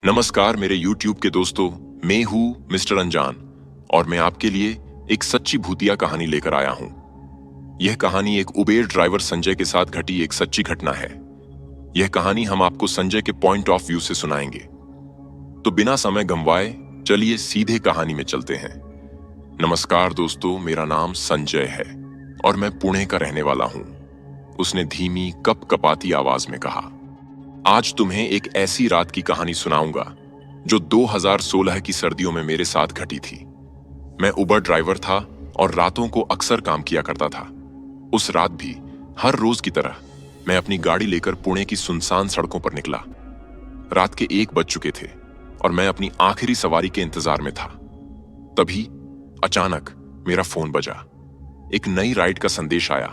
नमस्कार मेरे YouTube के दोस्तों। मैं हूँ मिस्टर अनजान और मैं आपके लिए एक सच्ची भूतिया कहानी लेकर आया हूँ। यह कहानी एक उबेर ड्राइवर संजय के साथ घटी एक सच्ची घटना है। यह कहानी हम आपको संजय के पॉइंट ऑफ व्यू से सुनाएंगे। तो बिना समय गंवाए चलिए सीधे कहानी में चलते हैं। नमस्कार दोस्तों, मेरा नाम संजय है और मैं पुणे का रहने वाला हूँ, उसने धीमी कपकपाती आवाज में कहा। आज तुम्हें एक ऐसी रात की कहानी सुनाऊंगा जो 2016 की सर्दियों में मेरे साथ घटी थी। मैं उबर ड्राइवर था और रातों को अक्सर काम किया करता था। उस रात भी हर रोज की तरह मैं अपनी गाड़ी लेकर पुणे की सुनसान सड़कों पर निकला। रात के 1 बज चुके थे और मैं अपनी आखिरी सवारी के इंतजार में था। तभी अचानक मेरा फोन बजा। एक नई राइड का संदेश आया,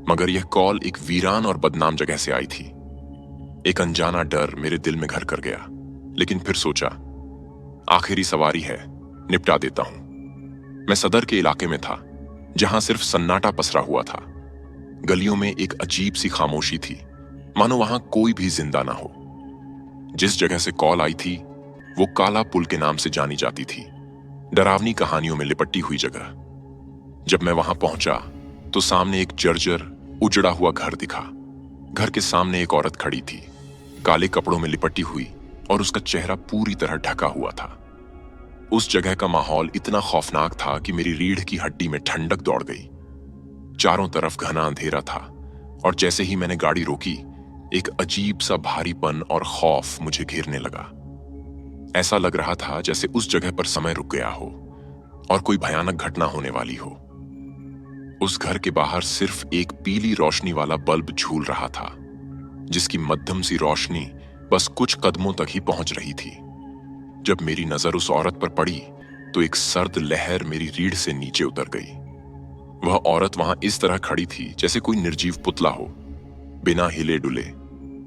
मगर यह कॉल एक वीरान और बदनाम जगह से आई थी। एक अनजाना डर मेरे दिल में घर कर गया, लेकिन फिर सोचा आखिरी सवारी है, निपटा देता हूं। मैं सदर के इलाके में था जहां सिर्फ सन्नाटा पसरा हुआ था। गलियों में एक अजीब सी खामोशी थी, मानो वहां कोई भी जिंदा ना हो। जिस जगह से कॉल आई थी वो काला पुल के नाम से जानी जाती थी, डरावनी कहानियों में लिपटी हुई जगह। जब मैं वहां पहुंचा तो सामने एक जर्जर उजड़ा हुआ घर दिखा। घर के सामने एक औरत खड़ी थी, काले कपड़ों में लिपटी हुई, और उसका चेहरा पूरी तरह ढका हुआ था। उस जगह का माहौल इतना खौफनाक था कि मेरी रीढ़ की हड्डी में ठंडक दौड़ गई। चारों तरफ घना अंधेरा था और जैसे ही मैंने गाड़ी रोकी, एक अजीब सा भारीपन और खौफ मुझे घेरने लगा। ऐसा लग रहा था जैसे उस जगह पर समय रुक गया हो और कोई भयानक घटना होने वाली हो। उस घर के बाहर सिर्फ एक पीली रोशनी वाला बल्ब झूल रहा था, जिसकी मध्यम सी रोशनी बस कुछ कदमों तक ही पहुंच रही थी। जब मेरी नजर उस औरत पर पड़ी तो एक सर्द लहर मेरी रीढ़ से नीचे उतर गई। वह औरत वहां इस तरह खड़ी थी जैसे कोई निर्जीव पुतला हो, बिना हिले डुले,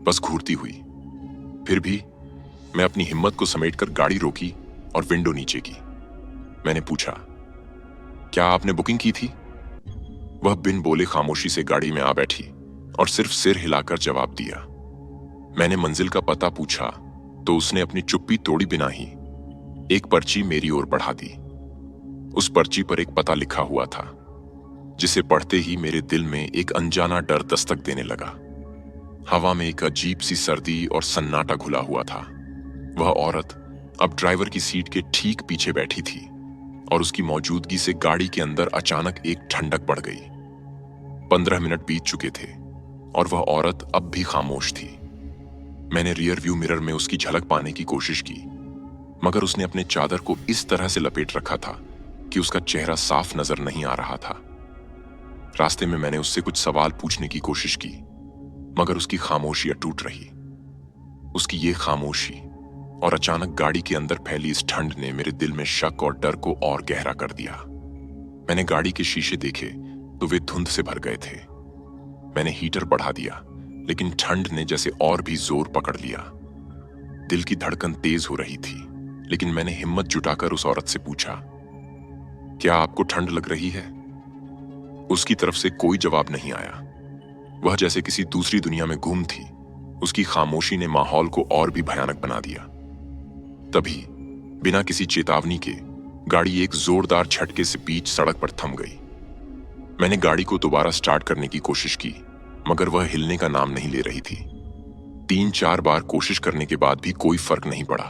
बस घूरती हुई। फिर भी मैं अपनी हिम्मत को समेटकर गाड़ी रोकी और विंडो नीचे की। मैंने पूछा, क्या आपने बुकिंग की थी? वह बिन बोले खामोशी से गाड़ी में आ बैठी और सिर्फ सिर हिलाकर जवाब दिया। मैंने मंजिल का पता पूछा तो उसने अपनी चुप्पी तोड़ी बिना ही एक पर्ची मेरी ओर बढ़ा दी। उस पर्ची पर एक पता लिखा हुआ था, जिसे पढ़ते ही मेरे दिल में एक अनजाना डर दस्तक देने लगा। हवा में एक अजीब सी सर्दी और सन्नाटा घुला हुआ था। वह औरत अब ड्राइवर की सीट के ठीक पीछे बैठी थी और उसकी मौजूदगी से गाड़ी के अंदर अचानक एक ठंडक बढ़ गई। 15 मिनट बीत चुके थे और वह औरत अब भी खामोश थी। मैंने रियर व्यू मिरर में उसकी झलक पाने की कोशिश की, मगर उसने अपने चादर को इस तरह से लपेट रखा था कि उसका चेहरा साफ नजर नहीं आ रहा था। रास्ते में मैंने उससे कुछ सवाल पूछने की कोशिश की, मगर उसकी खामोशी अटूट रही। उसकी ये खामोशी और अचानक गाड़ी के अंदर फैली इस ठंड ने मेरे दिल में शक और डर को और गहरा कर दिया। मैंने गाड़ी के शीशे देखे तो वे धुंध से भर गए थे। मैंने हीटर बढ़ा दिया, लेकिन ठंड ने जैसे और भी जोर पकड़ लिया। दिल की धड़कन तेज हो रही थी, लेकिन मैंने हिम्मत जुटाकर उस औरत से पूछा, क्या आपको ठंड लग रही है? उसकी तरफ से कोई जवाब नहीं आया। वह जैसे किसी दूसरी दुनिया में गुम थी। उसकी खामोशी ने माहौल को और भी भयानक बना दिया। तभी बिना किसी चेतावनी के गाड़ी एक जोरदार झटके से बीच सड़क पर थम गई। मैंने गाड़ी को दोबारा स्टार्ट करने की कोशिश की, मगर वह हिलने का नाम नहीं ले रही थी। 3-4 बार कोशिश करने के बाद भी कोई फर्क नहीं पड़ा।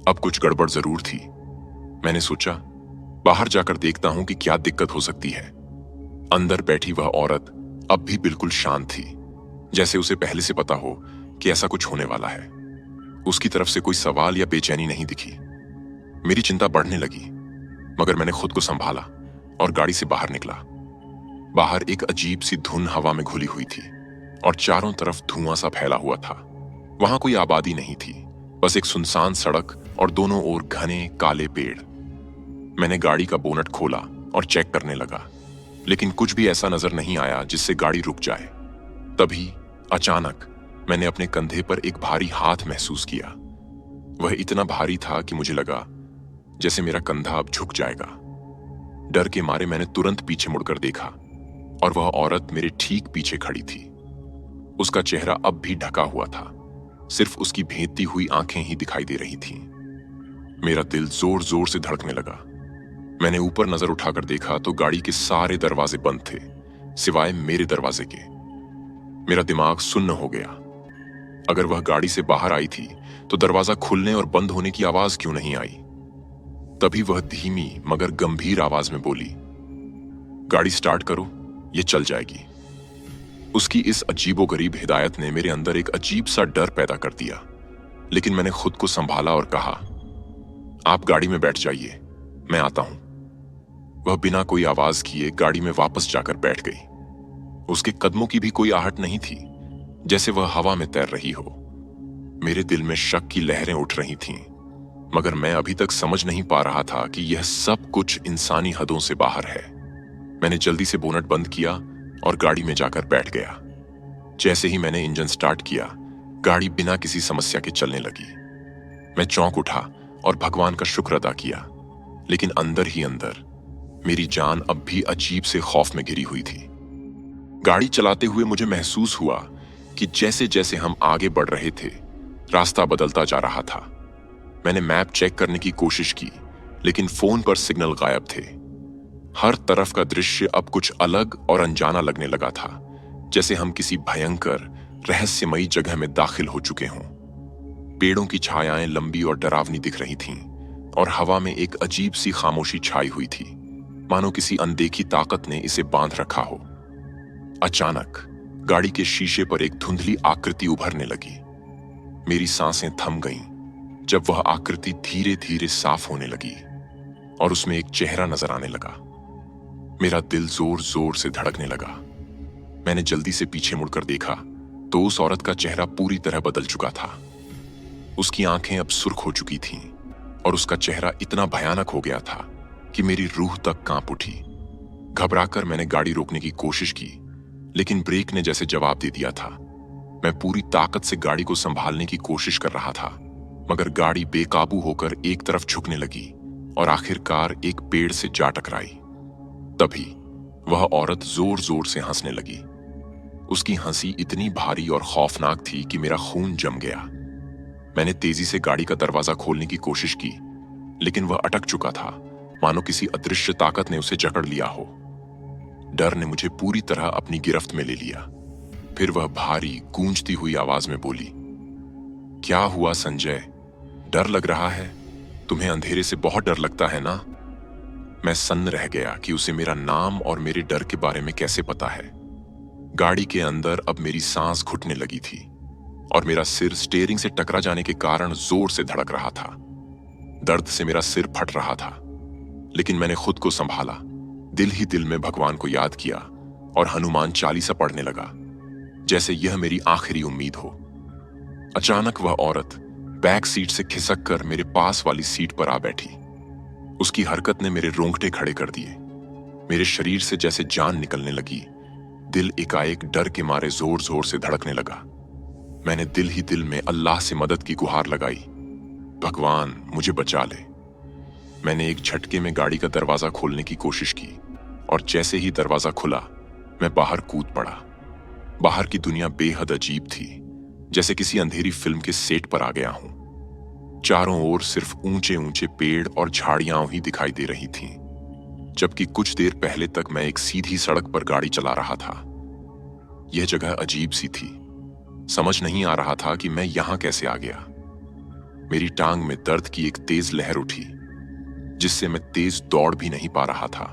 अब कुछ गड़बड़ जरूर थी। मैंने सोचा, बाहर जाकर देखता हूं कि क्या दिक्कत हो सकती है। अंदर बैठी वह औरत अब भी बिल्कुल शांत थी, जैसे उसे पहले से पता हो कि ऐसा कुछ होने वाला है। उसकी तरफ से कोई सवाल या बेचैनी नहीं दिखी। मेरी चिंता बढ़ने लगी, मगर मैंने खुद को संभाला और गाड़ी से बाहर निकला। बाहर एक अजीब सी धुन हवा में घुली हुई थी और चारों तरफ धुआं सा फैला हुआ था। वहां कोई आबादी नहीं थी, बस एक सुनसान सड़क और दोनों ओर घने काले पेड़। मैंने गाड़ी का बोनट खोला और चेक करने लगा, लेकिन कुछ भी ऐसा नजर नहीं आया जिससे गाड़ी रुक जाए। तभी अचानक मैंने अपने कंधे पर एक भारी हाथ महसूस किया। वह इतना भारी था कि मुझे लगा जैसे मेरा कंधा अब झुक जाएगा। डर के मारे मैंने तुरंत पीछे मुड़कर देखा और वह औरत मेरे ठीक पीछे खड़ी थी। उसका चेहरा अब भी ढका हुआ था, सिर्फ उसकी भेदती हुई आंखें ही दिखाई दे रही थीं। मेरा दिल जोर जोर से धड़कने लगा। मैंने ऊपर नजर उठाकर देखा तो गाड़ी के सारे दरवाजे बंद थे, सिवाय मेरे दरवाजे के। मेरा दिमाग सुन्न हो गया। अगर वह गाड़ी से बाहर आई थी तो दरवाजा खुलने और बंद होने की आवाज क्यों नहीं आई? तभी वह धीमी मगर गंभीर आवाज में बोली, गाड़ी स्टार्ट करो, ये चल जाएगी। उसकी इस अजीबोगरीब हिदायत ने मेरे अंदर एक अजीब सा डर पैदा कर दिया, लेकिन मैंने खुद को संभाला और कहा, आप गाड़ी में बैठ जाइए, मैं आता हूं। वह बिना कोई आवाज किए गाड़ी में वापस जाकर बैठ गई। उसके कदमों की भी कोई आहट नहीं थी, जैसे वह हवा में तैर रही हो। मेरे दिल में शक की लहरें उठ रही थीं, मगर मैं अभी तक समझ नहीं पा रहा था कि यह सब कुछ इंसानी हदों से बाहर है। मैंने जल्दी से बोनट बंद किया और गाड़ी में जाकर बैठ गया। जैसे ही मैंने इंजन स्टार्ट किया, गाड़ी बिना किसी समस्या के चलने लगी। मैं चौंक उठा और भगवान का शुक्र अदा किया, लेकिन अंदर ही अंदर मेरी जान अब भी अजीब से खौफ में घिरी हुई थी। गाड़ी चलाते हुए मुझे महसूस हुआ कि जैसे जैसे हम आगे बढ़ रहे थे, रास्ता बदलता जा रहा था। मैंने मैप चेक करने की कोशिश की, लेकिन फोन पर सिग्नल गायब थे। हर तरफ का दृश्य अब कुछ अलग और अनजाना लगने लगा था, जैसे हम किसी भयंकर रहस्यमयी जगह में दाखिल हो चुके हों। पेड़ों की छायाएं लंबी और डरावनी दिख रही थीं, और हवा में एक अजीब सी खामोशी छाई हुई थी, मानो किसी अनदेखी ताकत ने इसे बांध रखा हो। अचानक गाड़ी के शीशे पर एक धुंधली आकृति उभरने लगी। मेरी सांसें थम गईं जब वह आकृति धीरे धीरे साफ होने लगी और उसमें एक चेहरा नजर आने लगा। मेरा दिल जोर जोर से धड़कने लगा। मैंने जल्दी से पीछे मुड़कर देखा तो उस औरत का चेहरा पूरी तरह बदल चुका था। उसकी आंखें अब सुर्ख हो चुकी थीं और उसका चेहरा इतना भयानक हो गया था कि मेरी रूह तक कांप उठी। घबराकर मैंने गाड़ी रोकने की कोशिश की, लेकिन ब्रेक ने जैसे जवाब दे दिया था। मैं पूरी ताकत से गाड़ी को संभालने की कोशिश कर रहा था, मगर गाड़ी बेकाबू होकर एक तरफ झुकने लगी और आखिरकार एक पेड़ से जा टकराई। तभी वह औरत जोर जोर से हंसने लगी। उसकी हंसी इतनी भारी और खौफनाक थी कि मेरा खून जम गया। मैंने तेजी से गाड़ी का दरवाजा खोलने की कोशिश की, लेकिन वह अटक चुका था, मानो किसी अदृश्य ताकत ने उसे जकड़ लिया हो। डर ने मुझे पूरी तरह अपनी गिरफ्त में ले लिया। फिर वह भारी गूंजती हुई आवाज में बोली, क्या हुआ संजय, डर लग रहा है? तुम्हें अंधेरे से बहुत डर लगता है ना? मैं सन्न रह गया कि उसे मेरा नाम और मेरे डर के बारे में कैसे पता है। गाड़ी के अंदर अब मेरी सांस घुटने लगी थी और मेरा सिर स्टीयरिंग से टकरा जाने के कारण जोर से धड़क रहा था। दर्द से मेरा सिर फट रहा था, लेकिन मैंने खुद को संभाला। दिल ही दिल में भगवान को याद किया और हनुमान चालीसा पढ़ने लगा, जैसे यह मेरी आखिरी उम्मीद हो। अचानक वह औरत बैक सीट से खिसक कर मेरे पास वाली सीट पर आ बैठी। उसकी हरकत ने मेरे रोंगटे खड़े कर दिए। मेरे शरीर से जैसे जान निकलने लगी। दिल एकाएक डर के मारे जोर जोर से धड़कने लगा। मैंने दिल ही दिल में अल्लाह से मदद की गुहार लगाई, भगवान मुझे बचा ले। मैंने एक झटके में गाड़ी का दरवाजा खोलने की कोशिश की और जैसे ही दरवाजा खुला, मैं बाहर कूद पड़ा। बाहर की दुनिया बेहद अजीब थी, जैसे किसी अंधेरी फिल्म के सेट पर आ गया हूं। चारों ओर सिर्फ ऊंचे ऊंचे पेड़ और झाड़ियां ही दिखाई दे रही थीं, जबकि कुछ देर पहले तक मैं एक सीधी सड़क पर गाड़ी चला रहा था। यह जगह अजीब सी थी। समझ नहीं आ रहा था कि मैं यहां कैसे आ गया। मेरी टांग में दर्द की एक तेज लहर उठी, जिससे मैं तेज दौड़ भी नहीं पा रहा था।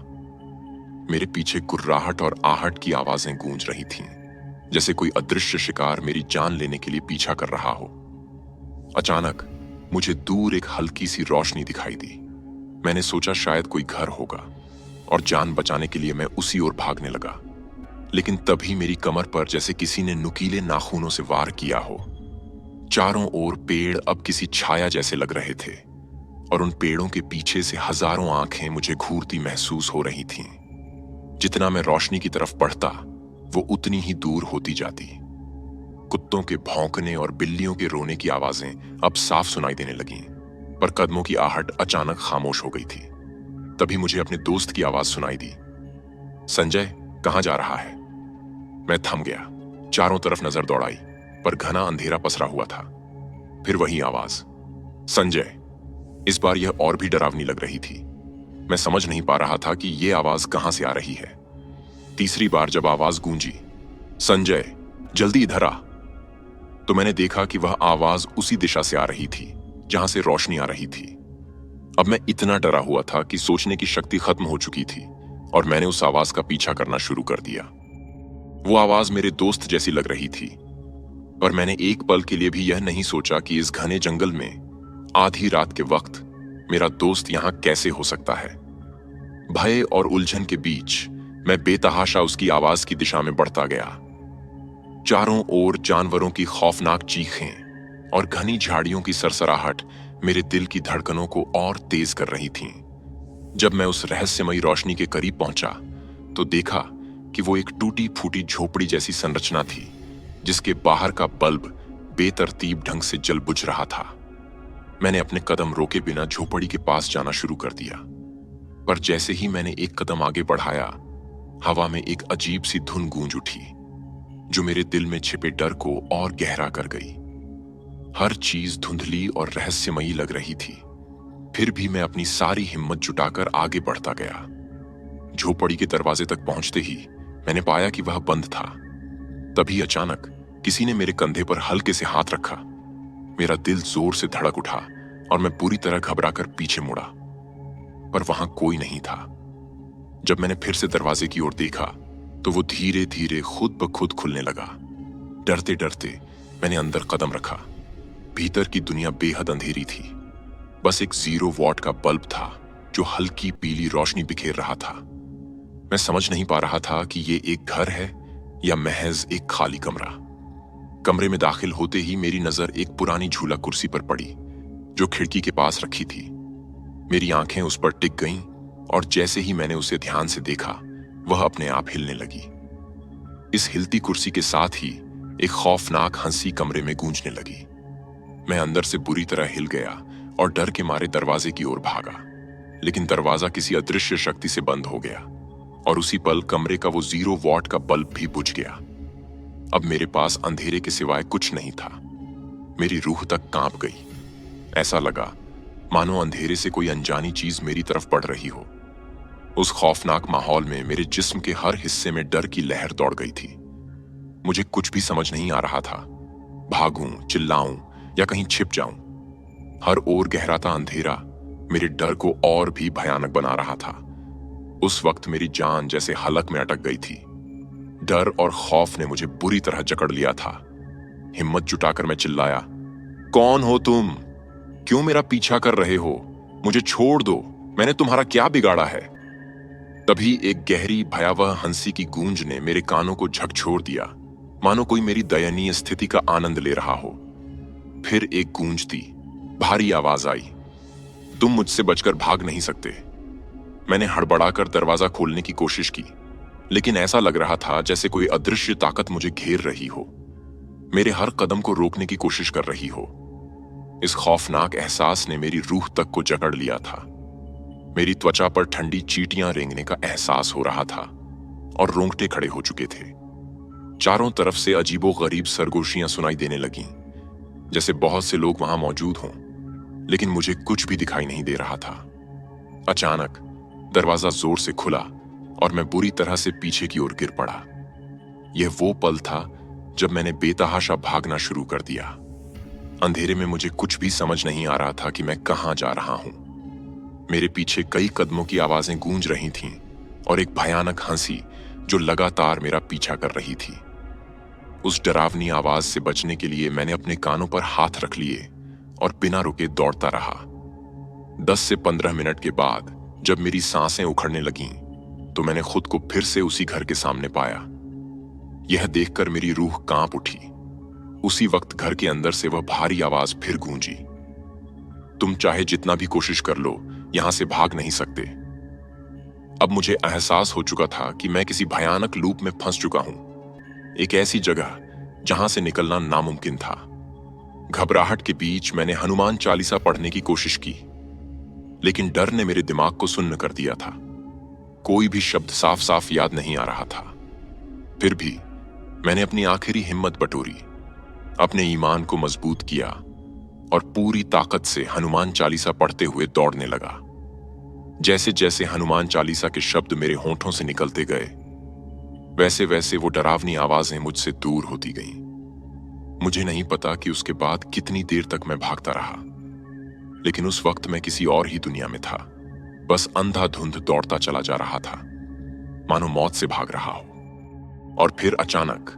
मेरे पीछे गुर्राहट और आहट की आवाजें गूंज रही थीं, जैसे कोई अदृश्य शिकार मेरी जान लेने के लिए पीछा कर रहा हो। अचानक मुझे दूर एक हल्की सी रोशनी दिखाई दी। मैंने सोचा शायद कोई घर होगा और जान बचाने के लिए मैं उसी ओर भागने लगा, लेकिन तभी मेरी कमर पर जैसे किसी ने नुकीले नाखूनों से वार किया हो। चारों ओर पेड़ अब किसी छाया जैसे लग रहे थे और उन पेड़ों के पीछे से हजारों आंखें मुझे घूरती महसूस हो रही थीं। जितना मैं रोशनी की तरफ बढ़ता, वो उतनी ही दूर होती जाती। कुत्तों के भौंकने और बिल्लियों के रोने की आवाजें अब साफ सुनाई देने लगीं, पर कदमों की आहट अचानक खामोश हो गई थी। तभी मुझे अपने दोस्त की आवाज सुनाई दी, संजय कहां जा रहा है? मैं थम गया। चारों तरफ नजर दौड़ाई, पर घना अंधेरा पसरा हुआ था। फिर वही आवाज, संजय। इस बार यह और भी डरावनी लग रही थी। मैं समझ नहीं पा रहा था कि यह आवाज कहां से आ रही है। तीसरी बार जब आवाज गूंजी, संजय जल्दी इधर आ, तो मैंने देखा कि वह आवाज उसी दिशा से आ रही थी जहां से रोशनी आ रही थी। अब मैं इतना डरा हुआ था कि सोचने की शक्ति खत्म हो चुकी थी और मैंने उस आवाज का पीछा करना शुरू कर दिया। वो आवाज मेरे दोस्त जैसी लग रही थी, पर मैंने एक पल के लिए भी यह नहीं सोचा कि इस घने जंगल में आधी रात के वक्त मेरा दोस्त यहां कैसे हो सकता है। भय और उलझन के बीच मैं बेतहाशा उसकी आवाज की दिशा में बढ़ता गया। चारों ओर जानवरों की खौफनाक चीखें और घनी झाड़ियों की सरसराहट मेरे दिल की धड़कनों को और तेज कर रही थीं। जब मैं उस रहस्यमयी रोशनी के करीब पहुंचा तो देखा कि वो एक टूटी फूटी झोपड़ी जैसी संरचना थी, जिसके बाहर का बल्ब बेतरतीब ढंग से जल बुझ रहा था। मैंने अपने कदम रोके बिना झोपड़ी के पास जाना शुरू कर दिया, पर जैसे ही मैंने एक कदम आगे बढ़ाया, हवा में एक अजीब सी धुन गूंज उठी, जो मेरे दिल में छिपे डर को और गहरा कर गई। हर चीज धुंधली और रहस्यमयी लग रही थी, फिर भी मैं अपनी सारी हिम्मत जुटाकर आगे बढ़ता गया। झोपड़ी के दरवाजे तक पहुंचते ही मैंने पाया कि वह बंद था। तभी अचानक किसी ने मेरे कंधे पर हल्के से हाथ रखा। मेरा दिल जोर से धड़क उठा और मैं पूरी तरह घबराकर पीछे मुड़ा, पर वहां कोई नहीं था। जब मैंने फिर से दरवाजे की ओर देखा तो वो धीरे धीरे खुद ब खुद खुलने लगा। डरते डरते मैंने अंदर कदम रखा। भीतर की दुनिया बेहद अंधेरी थी। बस एक 0 वॉट का बल्ब था जो हल्की पीली रोशनी बिखेर रहा था। मैं समझ नहीं पा रहा था कि ये एक घर है या महज एक खाली कमरा। कमरे में दाखिल होते ही मेरी नजर एक पुरानी झूला कुर्सी पर पड़ी जो खिड़की के पास रखी थी। मेरी आंखें उस पर टिक गईं और जैसे ही मैंने उसे ध्यान से देखा, वह अपने आप हिलने लगी। इस हिलती कुर्सी के साथ ही एक खौफनाक हंसी कमरे में गूंजने लगी। मैं अंदर से बुरी तरह हिल गया और डर के मारे दरवाजे की ओर भागा, लेकिन दरवाजा किसी अदृश्य शक्ति से बंद हो गया और उसी पल कमरे का वो 0 वॉट का बल्ब भी बुझ गया। अब मेरे पास अंधेरे के सिवाय कुछ नहीं था। मेरी रूह तक कांप गई। ऐसा लगा मानो अंधेरे से कोई अनजानी चीज मेरी तरफ बढ़ रही हो। उस खौफनाक माहौल में मेरे जिस्म के हर हिस्से में डर की लहर दौड़ गई थी। मुझे कुछ भी समझ नहीं आ रहा था। भागूं, चिल्लाऊं या कहीं छिप जाऊं। हर ओर गहराता अंधेरा मेरे डर को और भी भयानक बना रहा था। उस वक्त मेरी जान जैसे हलक में अटक गई थी। डर और खौफ ने मुझे बुरी तरह जकड़ लिया था। हिम्मत जुटाकर मैं चिल्लाया, कौन हो तुम? क्यों मेरा पीछा कर रहे हो? मुझे छोड़ दो, मैंने तुम्हारा क्या बिगाड़ा है? तभी एक गहरी भयावह हंसी की गूंज ने मेरे कानों को झकझोर दिया, मानो कोई मेरी दयनीय स्थिति का आनंद ले रहा हो। फिर एक गूंजती भारी आवाज आई, तुम मुझसे बचकर भाग नहीं सकते। मैंने हड़बड़ाकर दरवाजा खोलने की कोशिश की, लेकिन ऐसा लग रहा था जैसे कोई अदृश्य ताकत मुझे घेर रही हो, मेरे हर कदम को रोकने की कोशिश कर रही हो। इस खौफनाक एहसास ने मेरी रूह तक को जकड़ लिया था। मेरी त्वचा पर ठंडी चींटियां रेंगने का एहसास हो रहा था और रोंगटे खड़े हो चुके थे। चारों तरफ से अजीबोगरीब सरगोशियां सुनाई देने लगीं, जैसे बहुत से लोग वहां मौजूद हों, लेकिन मुझे कुछ भी दिखाई नहीं दे रहा था। अचानक दरवाजा जोर से खुला और मैं बुरी तरह से पीछे की ओर गिर पड़ा। यह वो पल था जब मैंने बेतहाशा भागना शुरू कर दिया। अंधेरे में मुझे कुछ भी समझ नहीं आ रहा था कि मैं कहां जा रहा हूं। मेरे पीछे कई कदमों की आवाजें गूंज रही थीं और एक भयानक हंसी जो लगातार मेरा पीछा कर रही थी। उस डरावनी आवाज से बचने के लिए मैंने अपने कानों पर हाथ रख लिए और बिना रुके दौड़ता रहा। 10 से 15 मिनट के बाद जब मेरी सांसें उखड़ने लगीं, तो मैंने खुद को फिर से उसी घर के सामने पाया। यह देखकर मेरी रूह कांप उठी। उसी वक्त घर के अंदर से वह भारी आवाज फिर गूंजी, तुम चाहे जितना भी कोशिश कर लो, यहां से भाग नहीं सकते। अब मुझे एहसास हो चुका था कि मैं किसी भयानक लूप में फंस चुका हूं, एक ऐसी जगह जहां से निकलना नामुमकिन था। घबराहट के बीच मैंने हनुमान चालीसा पढ़ने की कोशिश की, लेकिन डर ने मेरे दिमाग को सुन्न कर दिया था। कोई भी शब्द साफ साफ याद नहीं आ रहा था। फिर भी मैंने अपनी आखिरी हिम्मत बटोरी, अपने ईमान को मजबूत किया और पूरी ताकत से हनुमान चालीसा पढ़ते हुए दौड़ने लगा। जैसे जैसे हनुमान चालीसा के शब्द मेरे होंठों से निकलते गए, वैसे वैसे वो डरावनी आवाजें मुझसे दूर होती गईं। मुझे नहीं पता कि उसके बाद कितनी देर तक मैं भागता रहा, लेकिन उस वक्त मैं किसी और ही दुनिया में था। बस अंधाधुंध दौड़ता चला जा रहा था, मानो मौत से भाग रहा हो। और फिर अचानक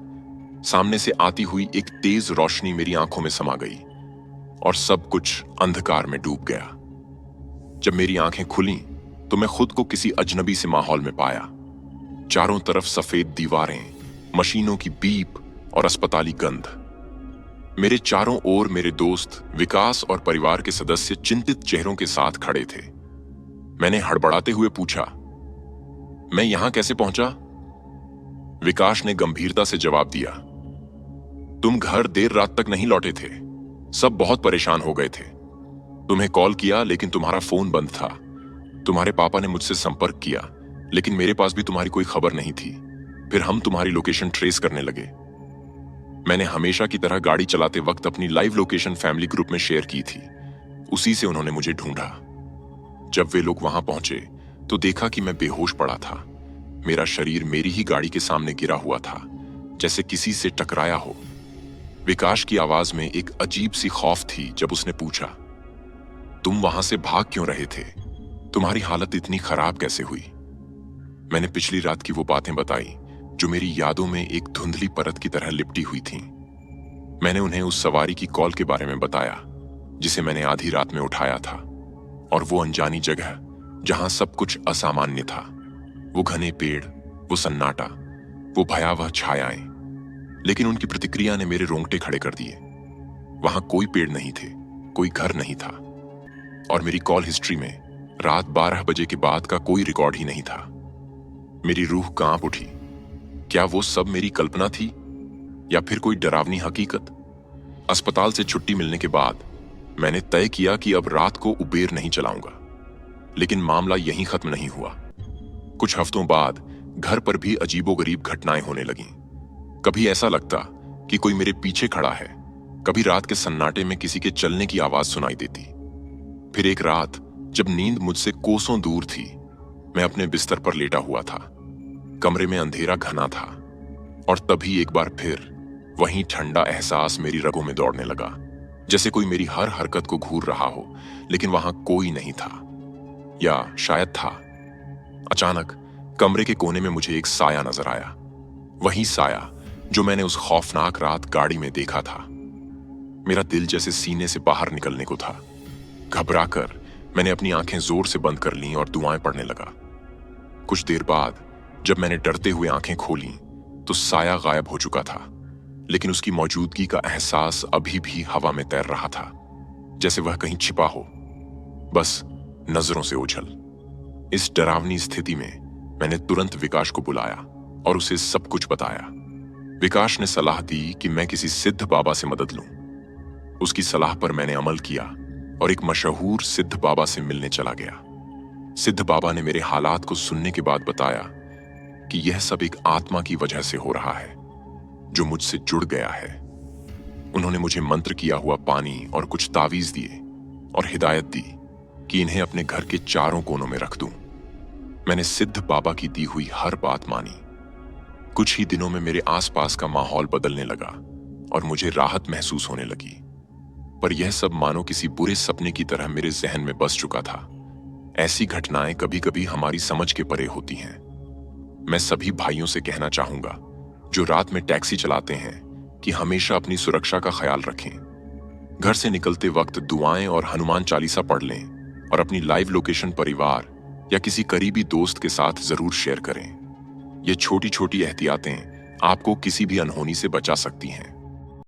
सामने से आती हुई एक तेज रोशनी मेरी आंखों में समा गई और सब कुछ अंधकार में डूब गया। जब मेरी आंखें खुलीं, तो मैं खुद को किसी अजनबी से माहौल में पाया। चारों तरफ सफेद दीवारें, मशीनों की बीप और अस्पताली गंध। मेरे चारों ओर मेरे दोस्त विकास और परिवार के सदस्य चिंतित चेहरों के साथ खड़े थे। मैंने हड़बड़ाते हुए पूछा, मैं यहां कैसे पहुंचा? विकास ने गंभीरता से जवाब दिया, तुम घर देर रात तक नहीं लौटे थे। सब बहुत परेशान हो गए थे। तुम्हें कॉल किया लेकिन तुम्हारा फोन बंद था। तुम्हारे पापा ने मुझसे संपर्क किया, लेकिन मेरे पास भी तुम्हारी कोई खबर नहीं थी। फिर हम तुम्हारी लोकेशन ट्रेस करने लगे। मैंने हमेशा की तरह गाड़ी चलाते वक्त अपनी लाइव लोकेशन फैमिली ग्रुप में शेयर की थी। उसी से उन्होंने मुझे ढूंढा। जब वे लोग वहां पहुंचे तो देखा कि मैं बेहोश पड़ा था। मेरा शरीर मेरी ही गाड़ी के सामने गिरा हुआ था, जैसे किसी से टकराया हो। विकास की आवाज में एक अजीब सी खौफ थी जब उसने पूछा, तुम वहां से भाग क्यों रहे थे? तुम्हारी हालत इतनी खराब कैसे हुई? मैंने पिछली रात की वो बातें बताई जो मेरी यादों में एक धुंधली परत की तरह लिपटी हुई थीं। मैंने उन्हें उस सवारी की कॉल के बारे में बताया जिसे मैंने आधी रात में उठाया था, और वो अनजानी जगह जहां सब कुछ असामान्य था। वो घने पेड़, वो सन्नाटा, वो भयावह छायाएं। लेकिन उनकी प्रतिक्रिया ने मेरे रोंगटे खड़े कर दिए। वहां कोई पेड़ नहीं थे, कोई घर नहीं था, और मेरी कॉल हिस्ट्री में रात 12 बजे के बाद का कोई रिकॉर्ड ही नहीं था। मेरी रूह कांप उठी। क्या वो सब मेरी कल्पना थी या फिर कोई डरावनी हकीकत? अस्पताल से छुट्टी मिलने के बाद मैंने तय किया कि अब रात को उबेर नहीं चलाऊंगा, लेकिन मामला यहीं खत्म नहीं हुआ। कुछ हफ्तों बाद घर पर भी अजीबोगरीब घटनाएं होने लगीं। कभी ऐसा लगता कि कोई मेरे पीछे खड़ा है, कभी रात के सन्नाटे में किसी के चलने की आवाज सुनाई देती। फिर एक रात जब नींद मुझसे कोसों दूर थी, मैं अपने बिस्तर पर लेटा हुआ था। कमरे में अंधेरा घना था, और तभी एक बार फिर वही ठंडा एहसास मेरी रगों में दौड़ने लगा, जैसे कोई मेरी हर हरकत को घूर रहा हो, लेकिन वहां कोई नहीं था, या शायद था। अचानक कमरे के कोने में मुझे एक साया नजर आया, वही साया जो मैंने उस खौफनाक रात गाड़ी में देखा था। मेरा दिल जैसे सीने से बाहर निकलने को था। घबराकर मैंने अपनी आंखें जोर से बंद कर लीं और दुआएं पढ़ने लगा। कुछ देर बाद जब मैंने डरते हुए आंखें खोलीं तो साया गायब हो चुका था, लेकिन उसकी मौजूदगी का एहसास अभी भी हवा में तैर रहा था, जैसे वह कहीं छिपा हो, बस नजरों से ओझल। इस डरावनी स्थिति में मैंने तुरंत विकास को बुलाया और उसे सब कुछ बताया। विकास ने सलाह दी कि मैं किसी सिद्ध बाबा से मदद लूं। उसकी सलाह पर मैंने अमल किया और एक मशहूर सिद्ध बाबा से मिलने चला गया। सिद्ध बाबा ने मेरे हालात को सुनने के बाद बताया कि यह सब एक आत्मा की वजह से हो रहा है जो मुझसे जुड़ गया है। उन्होंने मुझे मंत्र किया हुआ पानी और कुछ तावीज दिए और हिदायत दी कि इन्हें अपने घर के चारों कोनों में रख दूं। मैंने सिद्ध बाबा की दी हुई हर बात मानी। कुछ ही दिनों में मेरे आसपास का माहौल बदलने लगा और मुझे राहत महसूस होने लगी। पर यह सब मानो किसी बुरे सपने की तरह मेरे जहन में बस चुका था। ऐसी घटनाएं कभी कभी हमारी समझ के परे होती हैं। मैं सभी भाइयों से कहना चाहूंगा जो रात में टैक्सी चलाते हैं कि हमेशा अपनी सुरक्षा का ख्याल रखें। घर से निकलते वक्त दुआएं और हनुमान चालीसा पढ़ लें और अपनी लाइव लोकेशन परिवार या किसी करीबी दोस्त के साथ जरूर शेयर करें। ये छोटी छोटी एहतियातें आपको किसी भी अनहोनी से बचा सकती हैं।